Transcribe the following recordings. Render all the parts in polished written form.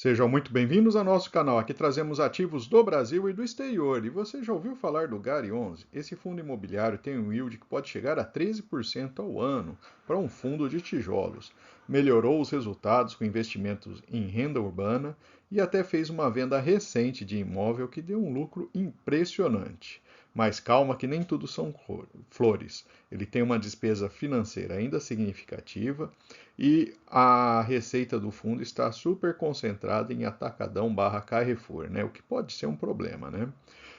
Sejam muito bem-vindos ao nosso canal. Aqui trazemos ativos do Brasil e do exterior. E você já ouviu falar do GARI 11? Esse fundo imobiliário tem um yield que pode chegar a 13% ao ano para um fundo de tijolos. Melhorou os resultados com investimentos em renda urbana e até fez uma venda recente de imóvel que deu um lucro impressionante. Mas calma que nem tudo são flores. Ele tem uma despesa financeira ainda significativa e a receita do fundo está super concentrada em Atacadão barra Carrefour, né? O que pode ser um problema, né?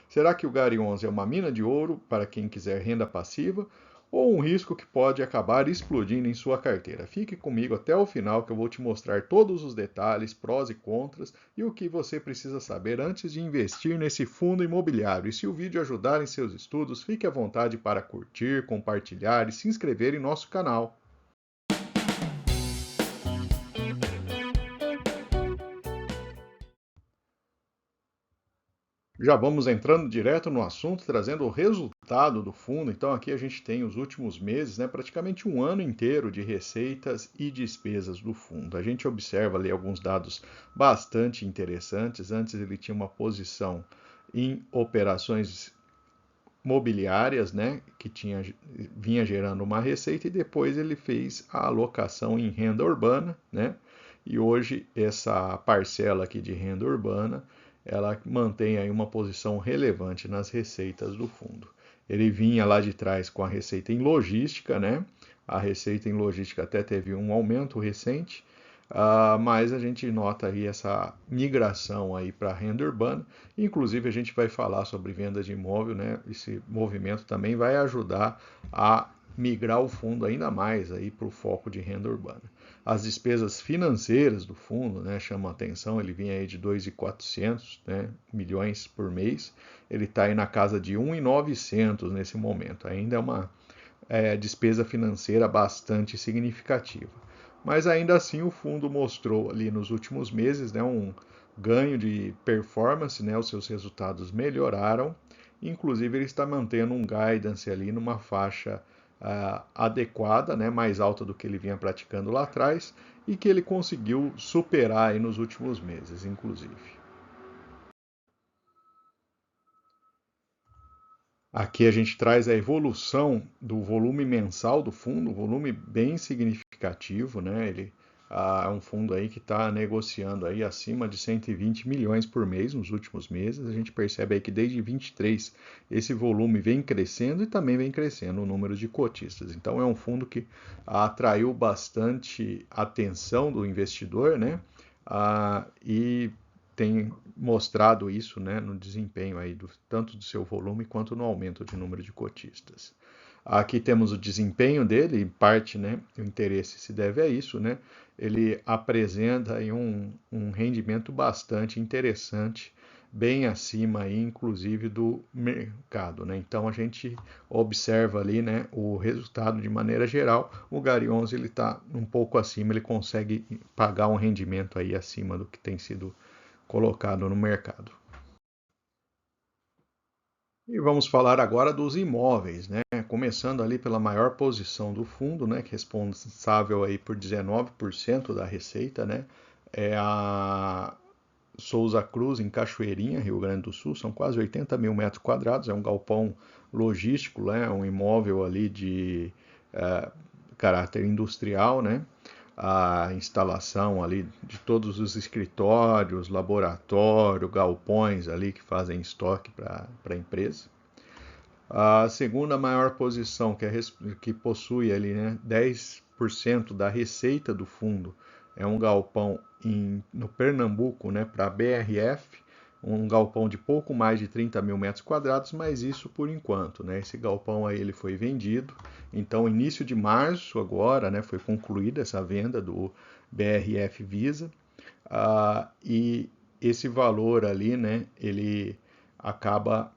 Será que o Gari 11 é uma mina de ouro para quem quiser renda passiva ou um risco que pode acabar explodindo em sua carteira? Fique comigo até o final que eu vou te mostrar todos os detalhes, prós e contras e o que você precisa saber antes de investir nesse fundo imobiliário. E se o vídeo ajudar em seus estudos, fique à vontade para curtir, compartilhar e se inscrever em nosso canal. Já vamos entrando direto no assunto, trazendo o resultado do fundo. Então, aqui a gente tem os últimos meses, né, praticamente um ano inteiro de receitas e despesas do fundo. A gente observa ali alguns dados bastante interessantes. Antes ele tinha uma posição em operações mobiliárias, né, que vinha gerando uma receita e depois ele fez a alocação em renda urbana, né, e hoje essa parcela aqui de renda urbana, ela mantém aí uma posição relevante nas receitas do fundo. Ele vinha lá de trás com a receita em logística, né, a receita em logística até teve um aumento recente, mas a gente nota aí essa migração aí para a renda urbana. Inclusive a gente vai falar sobre venda de imóvel, né? Esse movimento também vai ajudar a migrar o fundo ainda mais aí para o foco de renda urbana. As despesas financeiras do fundo, né, chamam a atenção, ele vinha aí de 2.400, né, milhões por mês, ele está aí na casa de 1.900 nesse momento, ainda é uma despesa financeira bastante significativa. Mas ainda assim o fundo mostrou ali nos últimos meses, né, um ganho de performance, né, os seus resultados melhoraram, inclusive ele está mantendo um guidance ali numa faixa adequada, né, mais alta do que ele vinha praticando lá atrás e que ele conseguiu superar aí nos últimos meses, inclusive. Aqui a gente traz a evolução do volume mensal do fundo, volume bem significativo, né? Ele é um fundo aí que está negociando aí acima de 120 milhões por mês nos últimos meses. A gente percebe aí que desde 23 esse volume vem crescendo e também vem crescendo o número de cotistas. Então é um fundo que atraiu bastante atenção do investidor, né? E tem mostrado isso, né, no desempenho aí tanto do seu volume quanto no aumento de número de cotistas. Aqui temos o desempenho dele, em parte, né, o interesse se deve a isso, né, ele apresenta aí um rendimento bastante interessante, bem acima aí, inclusive do mercado, né? Então a gente observa ali, né, o resultado de maneira geral. O Gari 11 ele está um pouco acima, ele consegue pagar um rendimento aí acima do que tem sido colocado no mercado. E vamos falar agora dos imóveis, né? Começando ali pela maior posição do fundo, né? Que é responsável aí por 19% da receita, né? É a Souza Cruz, em Cachoeirinha, Rio Grande do Sul, são quase 80 mil metros quadrados, é um galpão logístico, né? Um imóvel ali de caráter industrial, né? A instalação ali de todos os escritórios, laboratório, galpões ali que fazem estoque para a empresa. A segunda maior posição, que possui ali, né, 10% da receita do fundo, é um galpão no Pernambuco, né, para a BRF, um galpão de pouco mais de 30 mil metros quadrados, mas isso por enquanto, né? Esse galpão aí ele foi vendido, então início de março agora, né, foi concluída essa venda do BRF Visa, e esse valor ali, né, ele acaba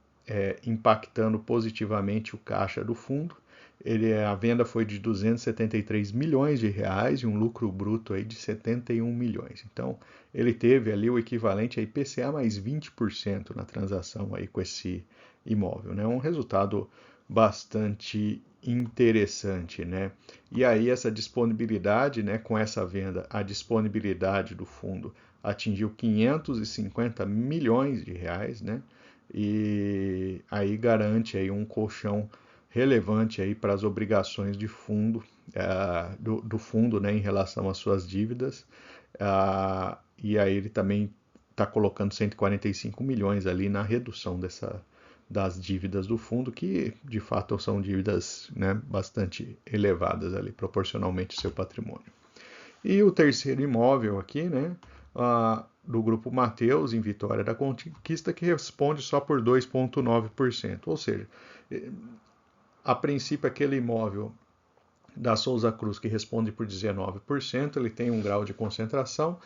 impactando positivamente o caixa do fundo. A venda foi de 273 milhões de reais e um lucro bruto aí de 71 milhões. Então, ele teve ali o equivalente a IPCA mais 20% na transação aí com esse imóvel, né? Um resultado bastante interessante, né? E aí essa disponibilidade, né, com essa venda, a disponibilidade do fundo atingiu 550 milhões de reais, né? E aí garante aí um colchão relevante aí para as obrigações de fundo do fundo, né, em relação às suas dívidas. E aí ele também está colocando 145 milhões ali na redução das dívidas do fundo, que de fato são dívidas, né, bastante elevadas ali, proporcionalmente ao seu patrimônio. E o terceiro imóvel aqui, né, do Grupo Mateus, em Vitória da Conquista, que responde só por 2,9%. Ou seja, a princípio aquele imóvel da Souza Cruz, que responde por 19%, ele tem um grau de concentração.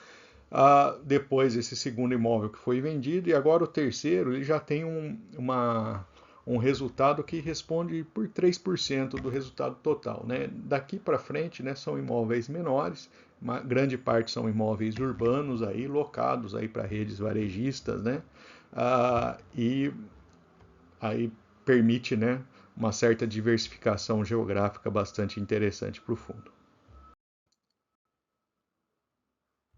Depois esse segundo imóvel que foi vendido, e agora o terceiro ele já tem um resultado que responde por 3% do resultado total, né? Daqui para frente, né, são imóveis menores, grande parte são imóveis urbanos aí, locados aí para redes varejistas, né? E aí permite, né, uma certa diversificação geográfica bastante interessante para o fundo.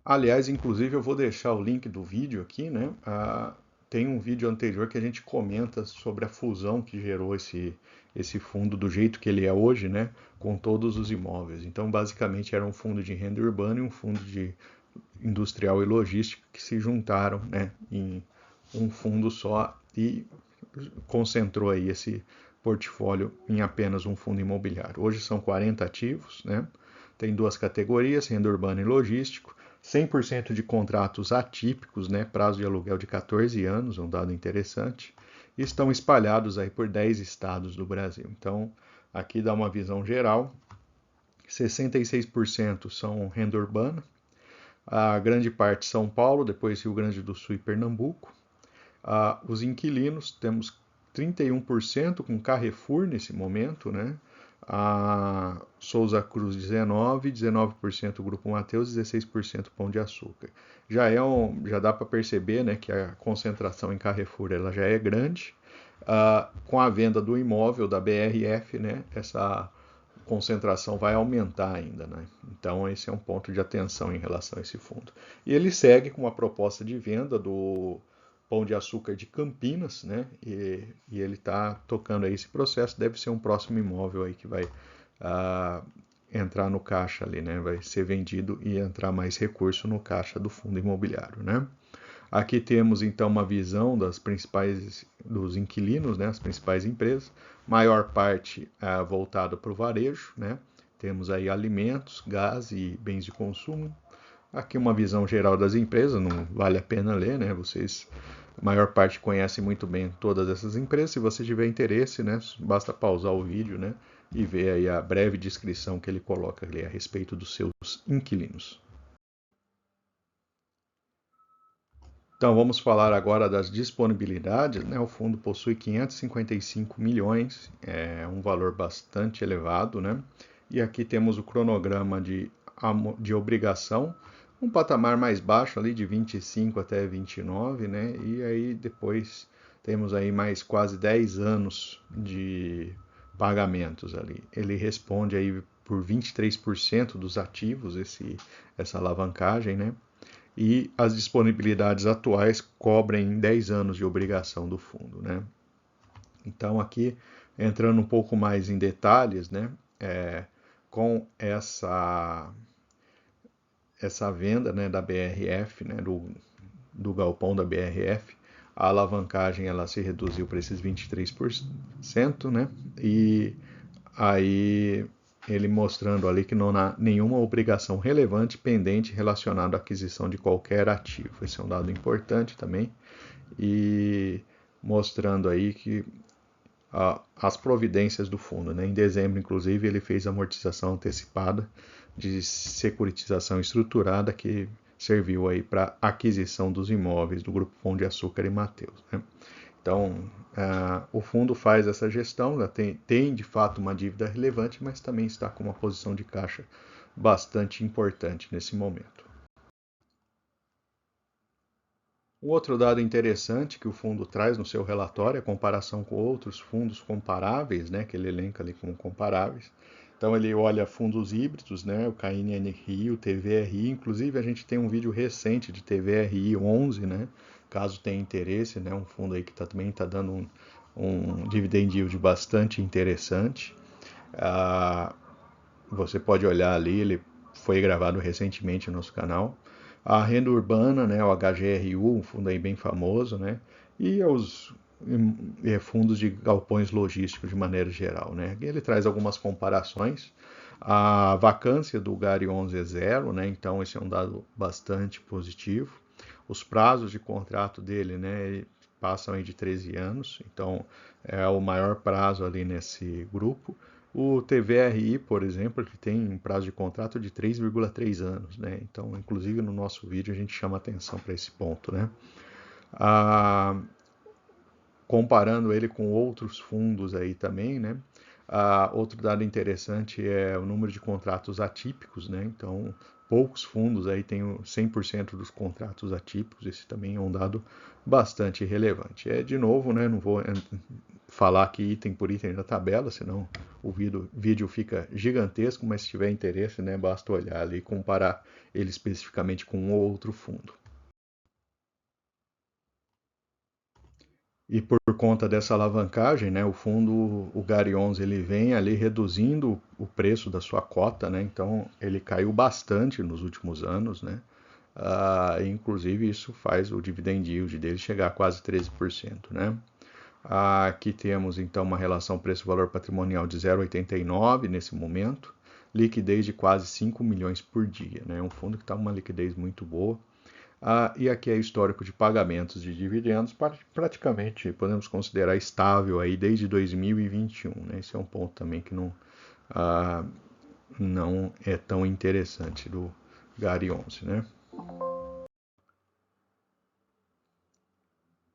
Aliás, inclusive eu vou deixar o link do vídeo aqui, né? Tem um vídeo anterior que a gente comenta sobre a fusão que gerou esse fundo do jeito que ele é hoje, né? Com todos os imóveis. Então, basicamente, era um fundo de renda urbana e um fundo de industrial e logística que se juntaram, né, em um fundo só e concentrou aí esse portfólio em apenas um fundo imobiliário. Hoje são 40 ativos, né? Tem duas categorias, renda urbana e logístico, 100% de contratos atípicos, né? Prazo de aluguel de 14 anos, um dado interessante, e estão espalhados aí por 10 estados do Brasil. Então, aqui dá uma visão geral, 66% são renda urbana, a grande parte São Paulo, depois Rio Grande do Sul e Pernambuco. Os inquilinos, temos 31% com Carrefour nesse momento, né? A Souza Cruz 19% Grupo Mateus, 16% Pão de Açúcar. Já dá para perceber, né, que a concentração em Carrefour ela já é grande. Com a venda do imóvel da BRF, né, essa concentração vai aumentar ainda, né? Então esse é um ponto de atenção em relação a esse fundo. E ele segue com uma proposta de venda do Pão de Açúcar de Campinas, né? E ele está tocando aí esse processo. Deve ser um próximo imóvel aí que vai entrar no caixa ali, né? Vai ser vendido e entrar mais recurso no caixa do fundo imobiliário, né? Aqui temos então uma visão dos inquilinos, né, as principais empresas, maior parte voltada para o varejo, né? Temos aí alimentos, gás e bens de consumo. Aqui uma visão geral das empresas, não vale a pena ler, né? A maior parte conhece muito bem todas essas empresas. Se você tiver interesse, né, basta pausar o vídeo, né, e ver aí a breve descrição que ele coloca ali a respeito dos seus inquilinos. Então vamos falar agora das disponibilidades, né? O fundo possui 555 milhões, é um valor bastante elevado, né? E aqui temos o cronograma de obrigação, um patamar mais baixo ali de 25 até 29, né? E aí depois temos aí mais quase 10 anos de pagamentos ali. Ele responde aí por 23% dos ativos, essa alavancagem, né? E as disponibilidades atuais cobrem 10 anos de obrigação do fundo, né? Então aqui, entrando um pouco mais em detalhes, né, com essa venda, né, da BRF, né, do galpão da BRF, a alavancagem ela se reduziu para esses 23%, né, e aí ele mostrando ali que não há nenhuma obrigação relevante pendente relacionada à aquisição de qualquer ativo. Esse é um dado importante também. E mostrando aí que as providências do fundo, né? Em dezembro, inclusive, ele fez amortização antecipada de securitização estruturada que serviu aí para aquisição dos imóveis do Grupo Pão de Açúcar e Mateus, né? Então, o fundo faz essa gestão, tem de fato uma dívida relevante, mas também está com uma posição de caixa bastante importante nesse momento. Um outro dado interessante que o fundo traz no seu relatório é a comparação com outros fundos comparáveis, né, que ele elenca ali como comparáveis. Então ele olha fundos híbridos, né, o KNRI, o TVRI, inclusive a gente tem um vídeo recente de TVRI 11, né, caso tenha interesse, né, um fundo aí que também está dando um dividend yield bastante interessante. Você pode olhar ali, ele foi gravado recentemente no nosso canal. A renda urbana, né, o HGRU, um fundo aí bem famoso, né, e os fundos de galpões logísticos de maneira geral, né. Ele traz algumas comparações. A vacância do GARI 11 é zero, né, então esse é um dado bastante positivo. Os prazos de contrato dele, né, passam aí de 13 anos, então é o maior prazo ali nesse grupo. O TVRI, por exemplo, que tem um prazo de contrato de 3,3 anos, né? Então, inclusive no nosso vídeo a gente chama atenção para esse ponto, né? Comparando ele com outros fundos aí também, né? Outro dado interessante é o número de contratos atípicos, né? Então, poucos fundos aí têm 100% dos contratos atípicos, esse também é um dado bastante relevante. De novo, né? Não vou falar aqui item por item da tabela, senão o vídeo fica gigantesco, mas se tiver interesse, né? Basta olhar ali e comparar ele especificamente com um ou outro fundo. E por conta dessa alavancagem, né, o fundo, o GARI 11, ele vem ali reduzindo o preço da sua cota, né, então ele caiu bastante nos últimos anos, né, inclusive isso faz o dividend yield dele chegar a quase 13%, né. Aqui temos então uma relação preço-valor patrimonial de 0,89 nesse momento, liquidez de quase 5 milhões por dia, né, um fundo que está uma liquidez muito boa. E aqui é histórico de pagamentos de dividendos, praticamente podemos considerar estável aí desde 2021. Né? Esse é um ponto também que não é tão interessante do GARI 11. Né?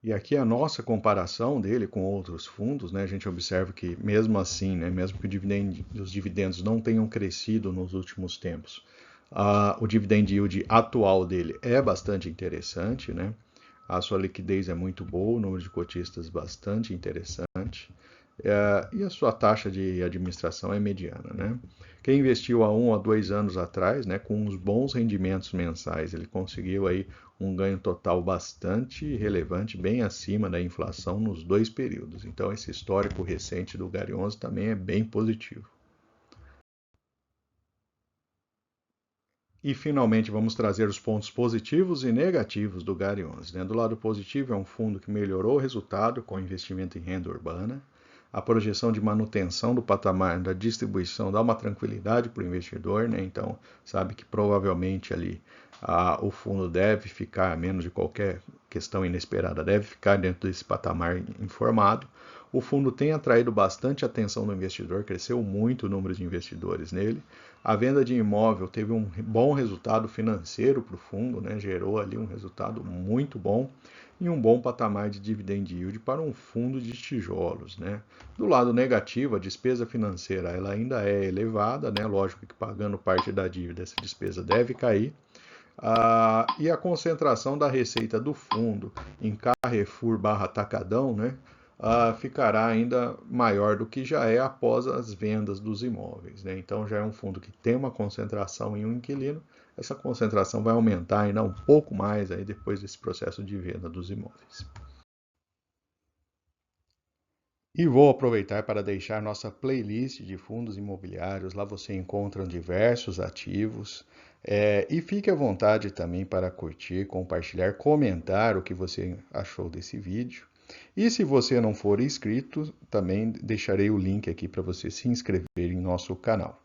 E aqui a nossa comparação dele com outros fundos, né, a gente observa que mesmo assim, né, mesmo que os dividendos não tenham crescido nos últimos tempos, o dividend yield atual dele é bastante interessante, né? A sua liquidez é muito boa, o número de cotistas bastante interessante, e a sua taxa de administração é mediana, né? Quem investiu há 1 a 2 anos atrás, né, com uns bons rendimentos mensais, ele conseguiu aí um ganho total bastante relevante, bem acima da inflação nos dois períodos. Então esse histórico recente do GARI 11 também é bem positivo. E finalmente vamos trazer os pontos positivos e negativos do GARI 11. Né? Do lado positivo é um fundo que melhorou o resultado com investimento em renda urbana. A projeção de manutenção do patamar da distribuição dá uma tranquilidade para o investidor, né? Então sabe que provavelmente ali o fundo deve ficar, a menos de qualquer questão inesperada, deve ficar dentro desse patamar informado. O fundo tem atraído bastante atenção do investidor, cresceu muito o número de investidores nele. A venda de imóvel teve um bom resultado financeiro para o fundo, né? Gerou ali um resultado muito bom e um bom patamar de dividend yield para um fundo de tijolos. Né? Do lado negativo, a despesa financeira ela ainda é elevada, né? Lógico que pagando parte da dívida, essa despesa deve cair. E a concentração da receita do fundo em Carrefour barra Atacadão, né, ficará ainda maior do que já é após as vendas dos imóveis. Né? Então já é um fundo que tem uma concentração em um inquilino, essa concentração vai aumentar ainda um pouco mais aí depois desse processo de venda dos imóveis. E vou aproveitar para deixar nossa playlist de fundos imobiliários. Lá você encontra diversos ativos. E fique à vontade também para curtir, compartilhar, comentar o que você achou desse vídeo. E se você não for inscrito, também deixarei o link aqui para você se inscrever em nosso canal.